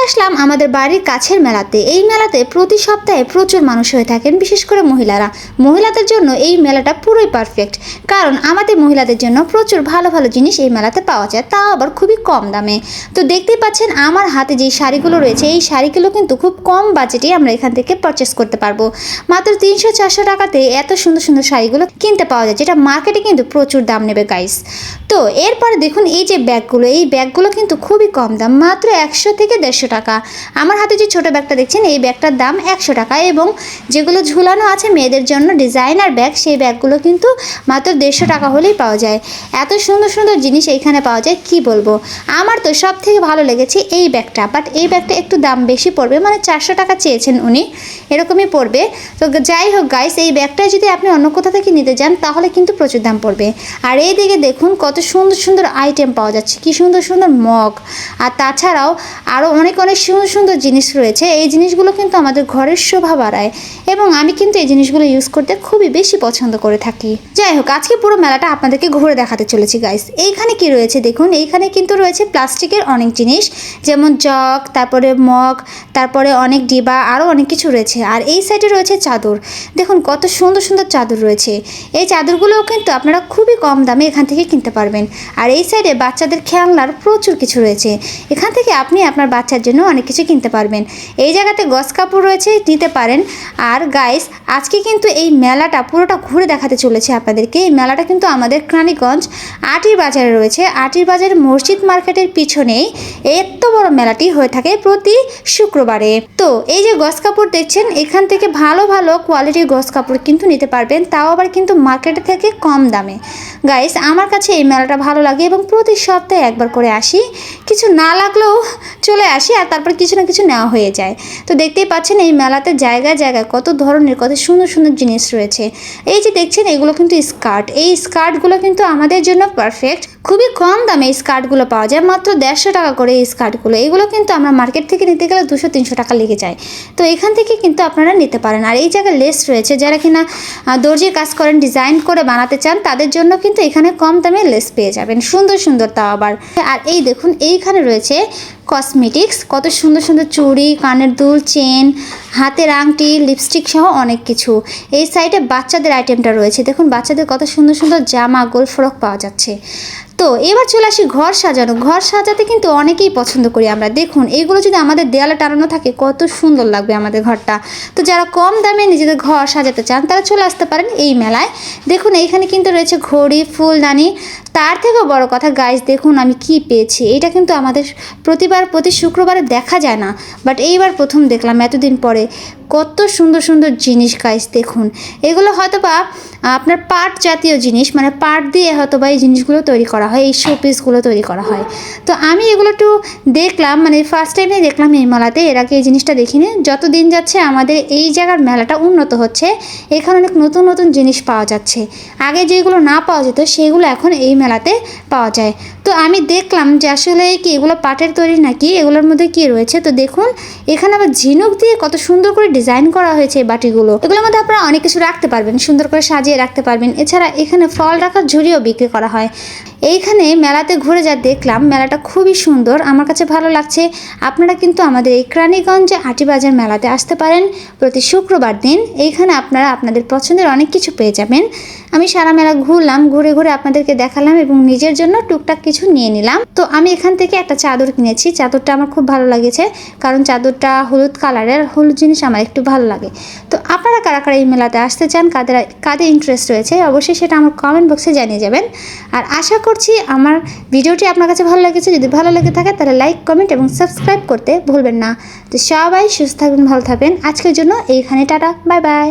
আসলাম আমাদের বাড়ির কাছের মেলাতে। এই মেলাতে প্রতি সপ্তাহে প্রচুর মানুষ হয়ে থাকেন, বিশেষ করে মহিলাদের জন্য এই মেলাটা পুরোই পারফেক্ট, কারণ আমাদের মহিলাদের জন্য প্রচুর ভালো ভালো জিনিস এই মেলাতে পাওয়া যায়, তাও আবার খুবই কম দামে। তো দেখতেই পাচ্ছেন আমার হাতে যে শাড়িগুলো রয়েছে, এই শাড়িগুলো কিন্তু খুব কম বাজেটে আমরা এখান থেকে পারচেস করতে পারবো। মাত্র 300-400 টাকাতে এত সুন্দর সুন্দর শাড়িগুলো কিনতে পাওয়া যায়, যেটা মার্কেটে কিন্তু প্রচুর দাম নেবে গাইস। তো এরপরে দেখুন এই যে ব্যাগগুলো, এই ব্যাগগুলো কিন্তু খুবই কম দাম, মাত্র 100 থেকে 150 টাকা। আমার হাতে যে ছোটো ব্যাগটা দেখছেন, এই ব্যাগটার দাম 100 টাকা, এবং যেগুলো ঝুলানো আছে মেয়েদের জন্য ডিজাইনার ব্যাগ, সেই ব্যাগগুলো কিন্তু মাত্র 150 টাকা হলেই পাওয়া যায়। এত সুন্দর সুন্দর জিনিস এইখানে পাওয়া যায়, কি বলবো। আমার তো সব থেকে ভালো লেগেছে এই ব্যাগটা, বাট এই ব্যাগটা একটু দাম বেশি পড়বে, মানে 400 টাকা চেয়েছেন উনি, এরকমই পড়বে। তো যাই হোক গাইস, এই ব্যাগটা যদি আপনি অন্য কোথা থেকে নিতে যান তাহলে কিন্তু প্রচুর দাম পড়বে। আর এই দিকে দেখুন কত সুন্দর সুন্দর আইটেম পাওয়া যাচ্ছে, কি সুন্দর সুন্দর মগ, আর তাছাড়াও আরও অনেক অনেক সুন্দর সুন্দর জিনিস রয়েছে। এই জিনিসগুলো কিন্তু আমাদের ঘরের শোভা বাড়ায়, এবং আমি কিন্তু এই জিনিসগুলো ইউজ করতে খুবই বেশি পছন্দ করে থাকি। যাই হোক, আজকে পুরো মেলাটা আপনাদেরকে ঘুরে দেখাতে চলেছি গাইস। এইখানে কি রয়েছে দেখুন, এইখানে কিন্তু রয়েছে প্লাস্টিকের অনেক জিনিস, যেমন জগ, তারপরে মগ, তারপরে অনেক ডিবা, আরও অনেক কিছু রয়েছে। আর এই সাইডে রয়েছে চাদর, দেখুন কত সুন্দর সুন্দর চাদর রয়েছে। এই চাদরগুলোও কিন্তু আপনারা খুবই কম দামে এখান থেকে কিনতে পারবেন। আর এই সাইডে বাচ্চাদের খেলনার প্রচুর কিছু রয়েছে, এখান থেকে আপনি আপনার বাচ্চার জন্য অনেক কিছু কিনতে পারবেন। এই জায়গাতে গস কাপড় রয়েছে, নিতে পারেন। আর গাইস, আজকে কিন্তু এই মেলাটা পুরোটা ঘুরে দেখাতে চলেছে আপনাদেরকে। এই মেলাটা কিন্তু আমাদের রানীগঞ্জ আটির বাজারে রয়েছে। আটির বাজারের মসজিদ মার্কেটের পিছনেই এত বড় মেলাটি হয়ে থাকে প্রতি শুক্রবারে। তো এই যে গস কাপড় দেখছেন, এখান থেকে ভালো ভালো কোয়ালিটির গস কাপড় কিন্তু নিতে পারবেন, তাও আবার কিন্তু মার্কেট থেকে কম দামে। গাইস, আমার কাছে এই মেলাটা ভালো লাগে, এবং প্রতি সপ্তাহে একবার করে আসি, কিছু না লাগলেও চলে আসি, আর তারপর কিছু না কিছু নেওয়া হয়ে যায়। তো দেখতেই পাচ্ছেন এই মেলাতে জায়গায় জায়গায় কত ধরনের কত সুন্দর সুন্দর জিনিস রয়েছে। এই যে দেখছেন, এগুলো কিন্তু স্কার্ট, এই স্কার্টগুলো কিন্তু আমাদের জন্য পারফেক্ট। খুবই কম দামে এই স্কার্টগুলো পাওয়া যায়, মাত্র 150 টাকা করে এই স্কার্টগুলো। এগুলো কিন্তু আমরা মার্কেট থেকে নিতে গেলে 200-300 টাকা লেগে যায়। তো এখান থেকে কিন্তু আপনারা নিতে পারেন। আর এই জায়গায় লেস রয়েছে, যারা কিনা দর্জির কাজ করেন, ডিজাইন করে বানাতে চান, তাদের জন্য কিন্তু এখানে কম দামে লেস পেয়ে যাবেন, সুন্দর সুন্দর তাও আবার। আর এই দেখুন, এইখানে রয়েছে কসমেটিক্স, কত সুন্দর সুন্দর চুড়ি, কানের দুল, চেন, হাতের আংটি, লিপস্টিক সহ অনেক কিছু। এই সাইডে বাচ্চাদের আইটেমটা রয়েছে, দেখুন বাচ্চাদের কত সুন্দর সুন্দর জামা, গোল ফ্রক পাওয়া যাচ্ছে। তো এবার চলে আসি ঘর সাজানো। ঘর সাজাতে কিন্তু অনেকেই পছন্দ করি আমরা, দেখুন এইগুলো যদি আমাদের দেয়ালে টানানো থাকে কত সুন্দর লাগবে আমাদের ঘরটা। তো যারা কম দামে নিজেদের ঘর সাজাতে চান তারা চলে আসতে পারেন এই মেলায়। দেখুন এইখানে কিন্তু রয়েছে ঘড়ি, ফুলদানি, তার থেকেও বড় কথা গাইস, দেখুন আমি কি পেয়েছি। এটা কিন্তু আমাদের প্রতি শুক্রবারে দেখা যায় না, বাট এইবার প্রথম দেখলাম এতদিন পরে। কত সুন্দর সুন্দর জিনিস গাইস, দেখুন এগুলো হয়তো বা আপনার পাট জাতীয় জিনিস, মানে পাট দিয়ে হয়তো বা এই জিনিসগুলো তৈরি করা হয়, এই শোপিসগুলো তৈরি করা হয়। তো আমি এগুলো একটু দেখলাম, মানে ফার্স্ট টাইমে দেখলাম এই মেলাতে, এর আগে এই জিনিসটা দেখিনি। যত দিন যাচ্ছে আমাদের এই জায়গার মেলাটা উন্নত হচ্ছে, এখানে অনেক নতুন নতুন জিনিস পাওয়া যাচ্ছে। আগে যেগুলো না পাওয়া যেত সেগুলো এখন এই মেলাতে পাওয়া যায়। তো আমি দেখলাম যে আসলে কি এগুলো পাটের তৈরি নাকি, এগুলোর মধ্যে কি রয়েছে। তো দেখুন এখানে আবার ঝিনুক দিয়ে কত সুন্দর করে ডিজাইন করা হয়েছে এই বাটিগুলো। এগুলোর মধ্যে আপনারা অনেক কিছু রাখতে পারবেন, সুন্দর করে সাজিয়ে রাখতে পারবেন। এছাড়া এখানে ফল রাখার ঝুড়িও বিক্রি করা হয়। এইখানে মেলাতে ঘুরে যা দেখলাম, মেলাটা খুবই সুন্দর, আমার কাছে ভালো লাগছে। আপনারা কিন্তু আমাদের এই রানীগঞ্জে আটিবাজার মেলাতে আসতে পারেন প্রতি শুক্রবার দিন। এইখানে আপনারা আপনাদের পছন্দের অনেক কিছু পেয়ে যাবেন। আমি সারা মেলা ঘুরলাম, ঘুরে ঘুরে আপনাদেরকে দেখালাম, এবং নিজের জন্য টুকটাক কিছু নিয়ে নিলাম। তো আমি এখান থেকে একটা চাদর কিনেছি, চাদরটা আমার খুব ভালো লেগেছে, কারণ চাদরটা হলুদ কালারের, হলুদ জিনিস আমার একটু ভালো লাগে। তো আপনারা কারা কারা এই মেলাতে আসতে চান, কাদের ইন্টারেস্ট রয়েছে, অবশ্যই সেটা আমার কমেন্ট বক্সে জানিয়ে যাবেন। আর আশা করছি আমার ভিডিওটি আপনার কাছে ভালো লেগেছে। যদি ভালো লেগে থাকে তাহলে লাইক, কমেন্ট এবং সাবস্ক্রাইব করতে ভুলবেন না। তো সবাই সুস্থ থাকবেন, ভালো থাকবেন। আজকের জন্য এইখানে টাটা, বাই বাই।